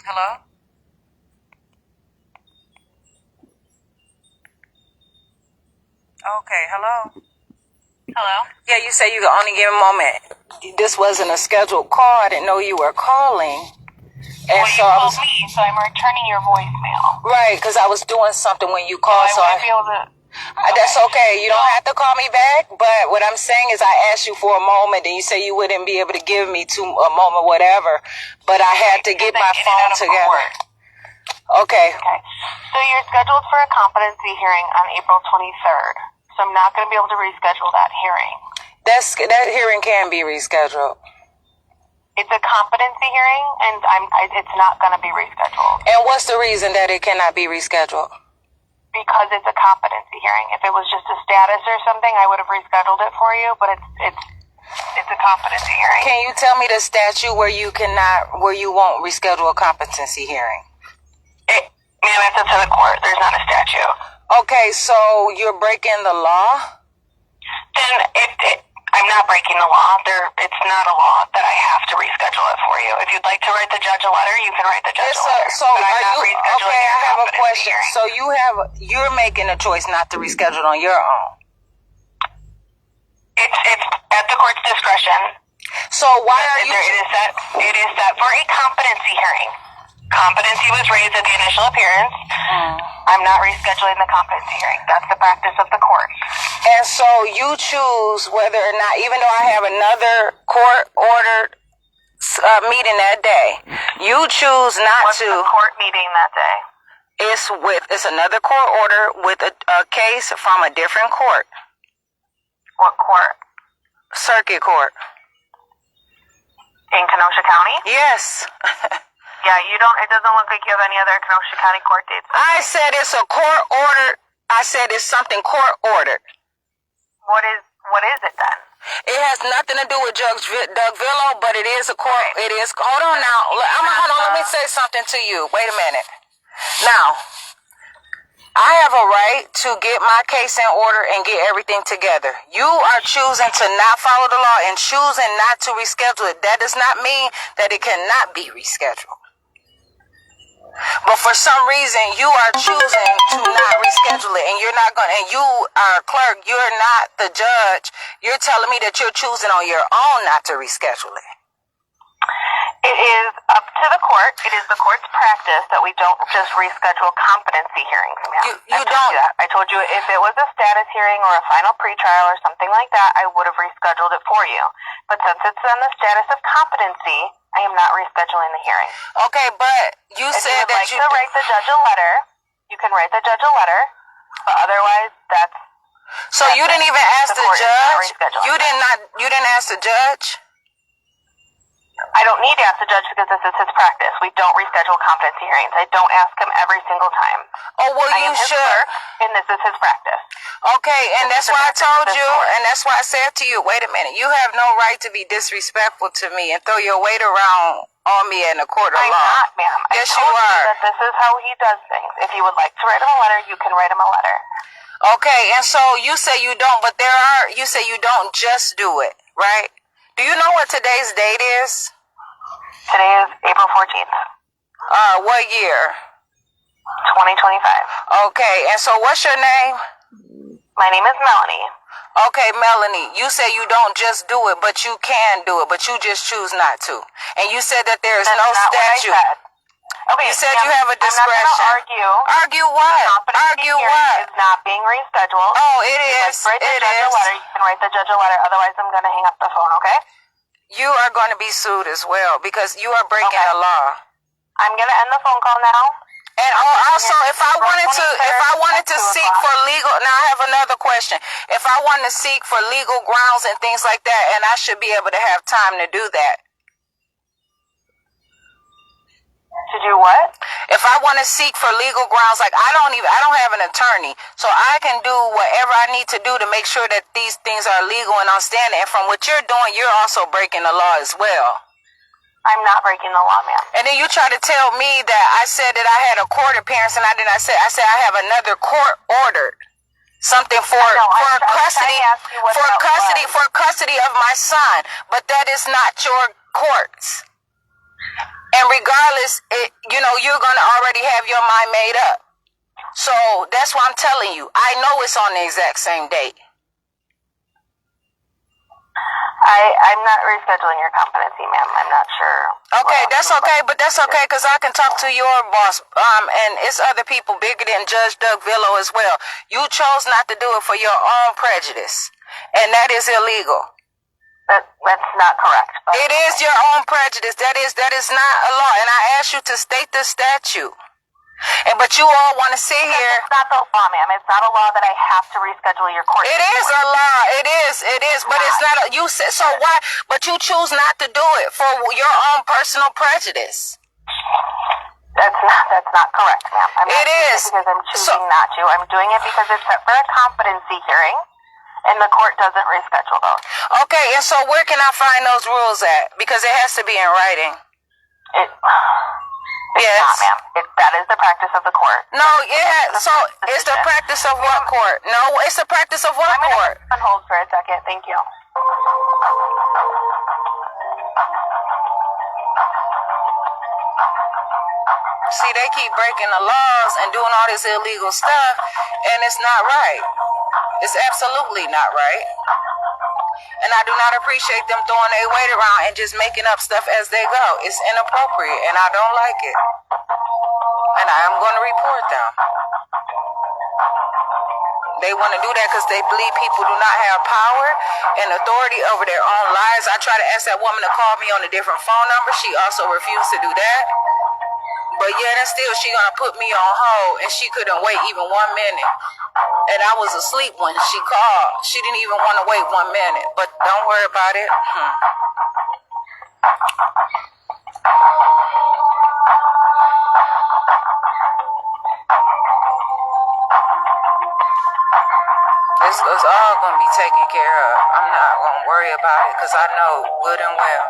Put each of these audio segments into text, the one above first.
Hello? Okay, hello? Hello? Yeah, you say you could only give a moment. This wasn't a scheduled call. I didn't know you were calling. And well, you called me, so I'm returning your voicemail. Right, because I was doing something when you called. So I wouldn't be able to... That's okay. You don't have to call me back. But what I'm saying is I asked you for a moment, and you say you wouldn't be able to give me a moment, whatever. But I had to get my phone together. Okay. So you're scheduled for a competency hearing on April 23rd. So I'm not going to be able to reschedule that hearing. That hearing can be rescheduled. It's a competency hearing, and it's not going to be rescheduled. And what's the reason that it cannot be rescheduled? Because it's a competency hearing. If it was just a status or something, I would have rescheduled it for you, but it's a competency hearing. Can you tell me the statute where you won't reschedule a competency hearing? Ma'am, it's up to the court. There's not a statute. Okay, so you're breaking the law? Then I'm not breaking the law. It's not a law that I have to reschedule it for you. If you'd like to write the judge a letter, you can write the judge a letter. So okay, I have a question. So you're making a choice not to reschedule on your own. It's at the court's discretion. So why are you? It is set for a competency hearing. Competency was raised at the initial appearance. I'm not rescheduling the competency hearing. That's the practice of the court. And so you choose whether or not, even though I have another court-ordered meeting that day, you choose not What's to. What's the court meeting that day? It's another court order with a case from a different court. What court? Circuit Court. In Kenosha County? Yes. Yeah, it doesn't look like you have any other Kenosha County court dates. I said it's a court order. I said it's something court ordered. What is it then? It has nothing to do with Judge Doug Villo, but it is a court. It is. Hold on now. Hold on. Let me say something to you. Wait a minute. Now, I have a right to get my case in order and get everything together. You are choosing to not follow the law and choosing not to reschedule it. That does not mean that it cannot be rescheduled. But for some reason, you are choosing to not reschedule it, and you're not going. And you are a clerk. You're not the judge. You're telling me that you're choosing on your own not to reschedule it. It is up to the court. It is the court's practice that we don't just reschedule competency hearings, ma'am. You don't. I told you if it was a status hearing or a final pretrial or something like that, I would have rescheduled it for you. But since it's on the status of competency, I am not rescheduling the hearing. Okay, but you said that you would like to write the judge a letter. You can write the judge a letter, but otherwise, that's. So you didn't even ask the judge. You didn't ask the judge. I don't need to ask the judge because this is his practice. We don't reschedule competency hearings. I don't ask him every single time. Oh, well, you should. Clerk, and this is his practice. Okay, and that's why I told you, and that's why I said to you, wait a minute, you have no right to be disrespectful to me and throw your weight around on me in the court of law. I'm not, ma'am. Yes, you are. That this is how he does things. If you would like to write him a letter, you can write him a letter. Okay, and so you say you don't, but you say you don't just do it, right? Do you know what today's date is? Today is April 14th. What year? 2025. Okay, and so what's your name? My name is Melanie. Okay, Melanie, you say you don't just do it, but you can do it, but you just choose not to. And you said that there is no statute. Okay, you said you have a discretion. I'm not going to argue. Argue what? Argue what? It's not being rescheduled. Oh, it is. Write the judge a letter. You can write the judge a letter. Otherwise, I'm going to hang up the phone, okay? You are going to be sued as well because you are breaking the law. I'm going to end the phone call now. And also, if I wanted to seek for legal, now I have another question. If I want to seek for legal grounds and things like that, and I should be able to have time to do that. To do what? If I want to seek for legal grounds, like I don't have an attorney, so I can do whatever I need to do to make sure that these things are legal and I'm standing. And from what you're doing, you're also breaking the law as well. I'm not breaking the law, ma'am. And then you try to tell me that I said that I had a court appearance, and I said I have another court ordered something for custody of my son, but that is not your courts. And regardless, you're going to already have your mind made up. So that's why I'm telling you. I know it's on the exact same date. I'm not rescheduling your competency, ma'am. I'm not sure. Okay, that's okay, but that's okay because I can talk to your boss. And it's other people bigger than Judge Doug Villo as well. You chose not to do it for your own prejudice, and that is illegal. That's not correct. It is your own prejudice. That is not a law. And I asked you to state the statute. But you all want to sit here. It's not the law, ma'am. It's not a law that I have to reschedule your court. It is a law. It is. But it's not. You said so. Why? But you choose not to do it for your own personal prejudice. That's not correct, ma'am. It is because I'm choosing not to. I'm doing it because it's set for a competency hearing. And the court doesn't reschedule those. Okay, and so where can I find those rules at? Because it has to be in writing. Yes. Not, ma'am. That is the practice of the court. No, yeah. So it's the practice of what court? No, it's the practice of what court? I'm on hold for a second. Thank you. See, they keep breaking the laws and doing all this illegal stuff, and it's not right. It's absolutely not right. And I do not appreciate them throwing their weight around and just making up stuff as they go. It's inappropriate, and I don't like it. And I am going to report them. They want to do that because they believe people do not have power and authority over their own lives. I tried to ask that woman to call me on a different phone number. She also refused to do that. But yet and still, she going to put me on hold, and she couldn't wait even 1 minute. And I was asleep when she called. She didn't even want to wait 1 minute. But don't worry about it. It's all going to be taken care of. I'm not going to worry about it because I know good and well.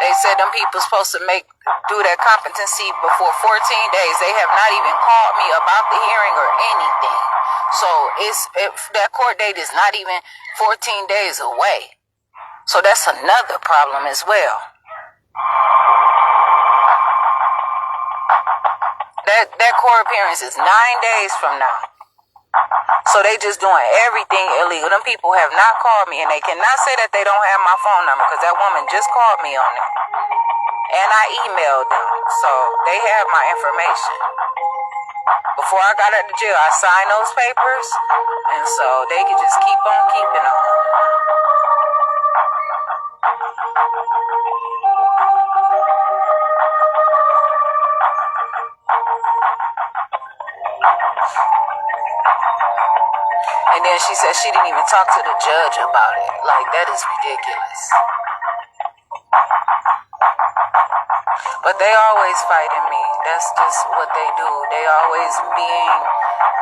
They said them people supposed to do that competency before 14 days. They have not even called me about the hearing or anything. So that court date is not even 14 days away. So that's another problem as well. That court appearance is 9 days from now. So they just doing everything illegal. Them people have not called me, and they cannot say that they don't have my phone number because that woman just called me on it. And I emailed them, so they have my information. Before I got out of jail, I signed those papers, and so they could just keep on keeping on. And then she said she didn't even talk to the judge about it. Like, that is ridiculous. But they always fighting me. That's just what they do. They always being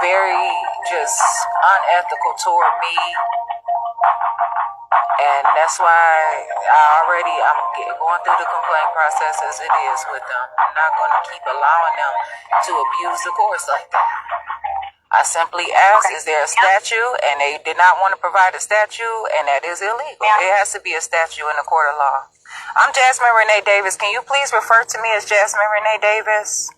very just unethical toward me. And that's why I'm going through the complaint process as it is with them. I'm not going to keep allowing them to abuse the courts like that. I simply asked, is there a statute? And they did not want to provide a statute, and that is illegal. It has to be a statute in the court of law. I'm Jasmine Renee Davis. Can you please refer to me as Jasmine Renee Davis?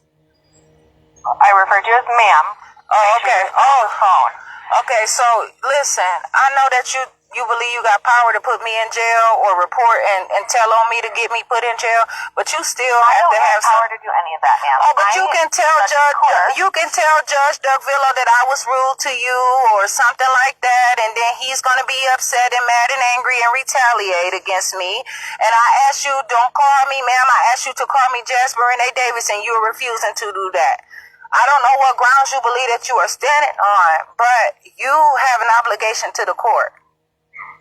I referred to you as ma'am. Oh, okay. Phone. Okay, so listen, I know that you believe you got power to put me in jail or report and tell on me to get me put in jail, but you still have to have power to do any of that, ma'am. Oh, but you can tell Judge Doug Villo that I was rude to you or something like that, and then he's going to be upset and mad and angry and retaliate against me. And I asked you, don't call me ma'am. I asked you to call me Jasmine Renee Davis, and you're refusing to do that. I don't know what grounds you believe that you are standing on, but you have an obligation to the court.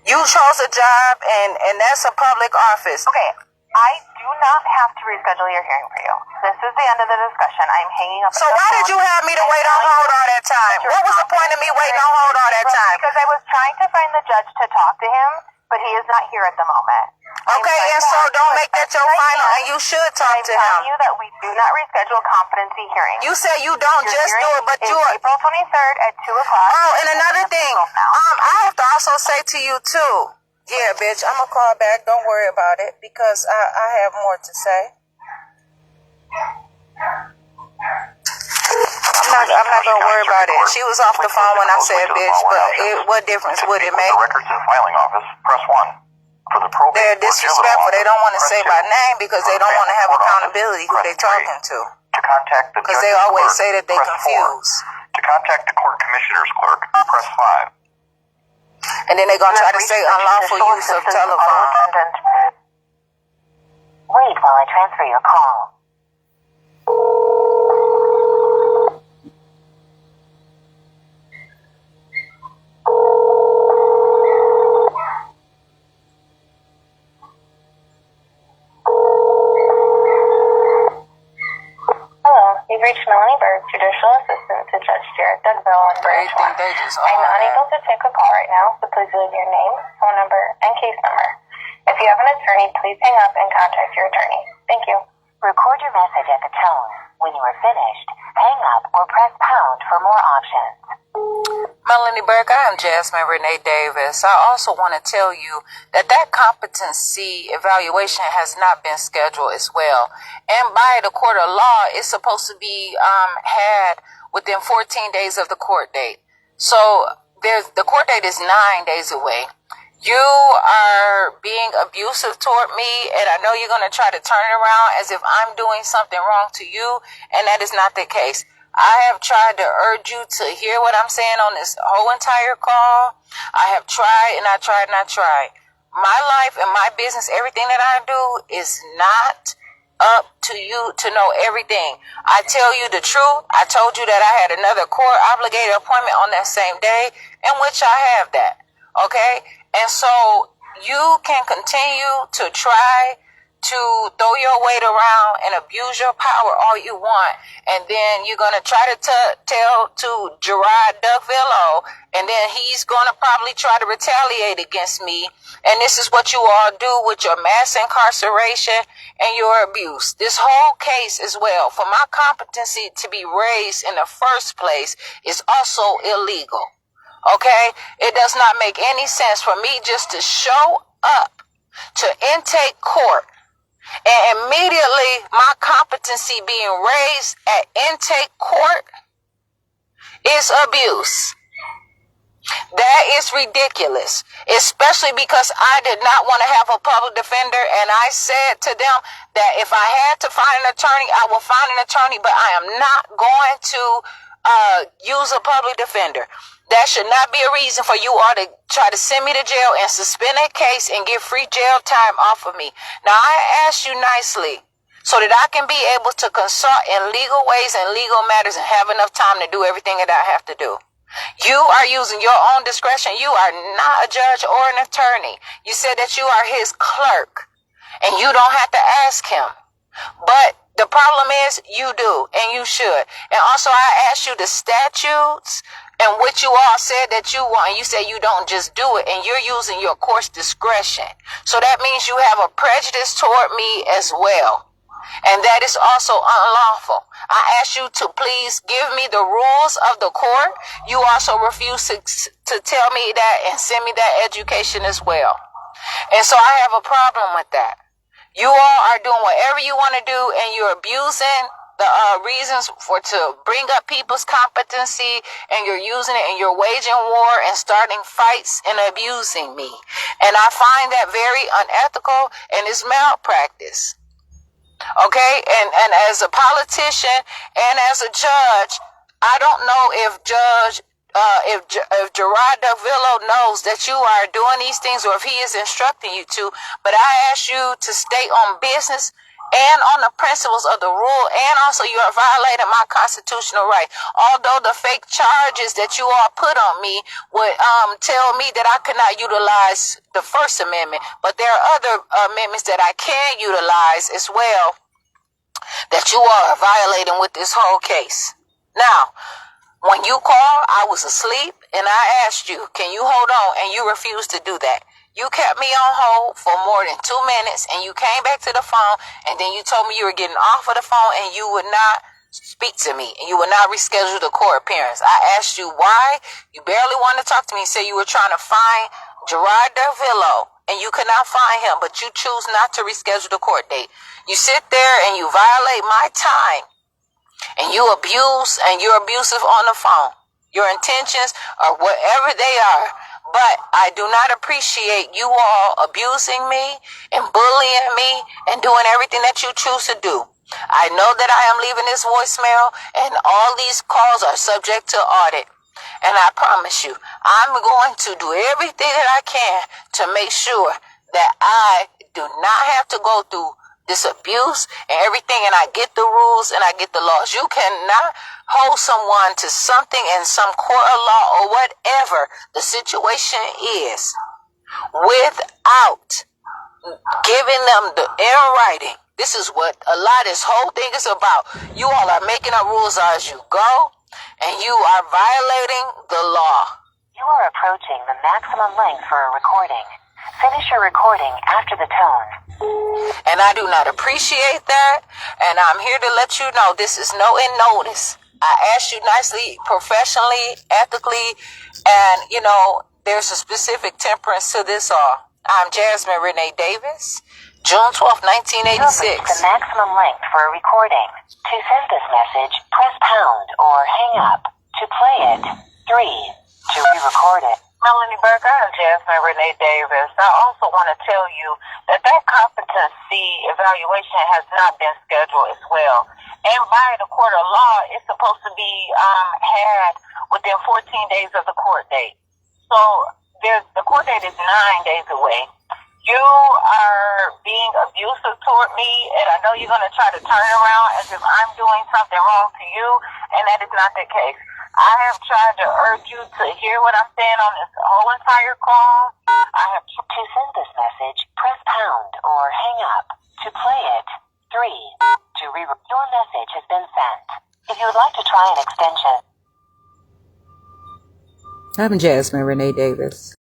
You chose a job, and that's a public office. Okay, I do not have to reschedule your hearing for you. This is the end of the discussion. I'm hanging up. So why did you have me to wait on hold all that time? What was the point of me waiting on hold all that time? Because I was trying to find the judge to talk to him, but he is not here at the moment. Okay, and so don't make that your final, and you should talk to him. I'm telling you that we do not reschedule competency hearings. You said you don't just do it, but you are April 23rd at 2:00. Oh, and another thing, off now. I have to also say to you too. Yeah, bitch, I'm gonna call back. Don't worry about it because I have more to say. I'm not gonna worry about it. She was off the phone when I said bitch, but what difference would it make? The records and filing office, press 1. For the probate, They're disrespectful. They don't want to say by name because they don't want to have accountability who they're talking to. To contact the because they always say that they confuse. To contact the court commissioner's clerk, press 5. And then they're gonna try to say unlawful use of telephone. Wait while I transfer your call. You've reached Melanie Berg, Judicial Assistant to Judge Jared Dougville in Branch 1. I'm unable to take a call right now, so please leave your name, phone number, and case number. If you have an attorney, please hang up and contact your attorney. Thank you. Record your message at the tone. When you are finished, hang up or press pound for more options. Melanie Burke, I am Jasmine Renee Davis. I also want to tell you that competency evaluation has not been scheduled as well. And by the court of law, it's supposed to be had within 14 days of the court date. So the court date is 9 days away. You are being abusive toward me, and I know you're going to try to turn it around as if I'm doing something wrong to you, and that is not the case. I have tried to urge you to hear what I'm saying on this whole entire call. I have tried and I tried and I tried. My life and my business, everything that I do is not up to you to know everything. I tell you the truth. I told you that I had another court obligated appointment on that same day, in which I have that. Okay? And so you can continue to try to throw your weight around and abuse your power all you want. And then you're going to try to tell to Gerard Duckvillo, and then he's going to probably try to retaliate against me. And this is what you all do with your mass incarceration and your abuse. This whole case as well, for my competency to be raised in the first place, is also illegal. Okay? It does not make any sense for me just to show up to intake court and immediately my competency being raised at intake court is abuse. That is ridiculous, especially because I did not want to have a public defender, and I said to them that if I had to find an attorney, I will find an attorney, but I am not going to use a public defender. That should not be a reason for you all to try to send me to jail and suspend that case and get free jail time off of me. Now, I asked you nicely so that I can be able to consult in legal ways and legal matters and have enough time to do everything that I have to do. You are using your own discretion. You are not a judge or an attorney. You said that you are his clerk and you don't have to ask him. But the problem is you do, and you should. And also I asked you the statutes and what you all said that you want. And you said you don't just do it, and you're using your court's discretion. So that means you have a prejudice toward me as well. And that is also unlawful. I ask you to please give me the rules of the court. You also refuse to tell me that and send me that education as well. And so I have a problem with that. You all are doing whatever you want to do, and you're abusing the reasons to bring up people's competency, and you're using it, and you're waging war and starting fights and abusing me. And I find that very unethical, and it's malpractice. Okay, and as a politician and as a judge, I don't know if Gerard Duckvillo knows that you are doing these things, or if he is instructing you to. But I ask you to stay on business and on the principles of the rule, and also you are violating my constitutional right. Although the fake charges that you all put on me would tell me that I could not utilize the First Amendment, but there are other amendments that I can utilize as well that you all are violating with this whole case. Now, when you called, I was asleep, and I asked you, can you hold on? And you refused to do that. You kept me on hold for more than 2 minutes, and you came back to the phone, and then you told me you were getting off of the phone, and you would not speak to me, and you will not reschedule the court appearance. I asked you why. You barely wanted to talk to me. You said you were trying to find Gerard Davillo, and you could not find him, but you choose not to reschedule the court date. You sit there and you violate my time, and you're abusive on the phone. Your intentions are whatever they are, but I do not appreciate you all abusing me and bullying me and doing everything that you choose to do. I know that I am leaving this voicemail, and all these calls are subject to audit. And I promise you, I'm going to do everything that I can to make sure that I do not have to go through this abuse and everything, and I get the rules and I get the laws. You cannot hold someone to something in some court of law or whatever the situation is without giving them the in writing. This is what a lot of this whole thing is about. You all are making up rules as you go, and you are violating the law. You are approaching the maximum length for a recording. Finish your recording after the tone. And I do not appreciate that, and I'm here to let you know this is no in notice. I asked you nicely, professionally, ethically, and, there's a specific temperance to this all. I'm Jasmine Renee Davis, June 12th, 1986. The maximum length for a recording. To send this message, press pound or hang up. To play it, 3. To re-record it. Melanie Burke, I'm Jasmine Renee Davis. I also want to tell you that competency evaluation has not been scheduled as well. And by the court of law, it's supposed to be had within 14 days of the court date. So the court date is 9 days away. You are being abusive toward me, and I know you're going to try to turn it around as if I'm doing something wrong to you, and that is not the case. I have tried to urge you to hear what I'm saying on this whole entire call. To send this message, press pound or hang up. To play it, 3. To your message has been sent. If you would like to try an extension. I'm Jasmine Renee Davis.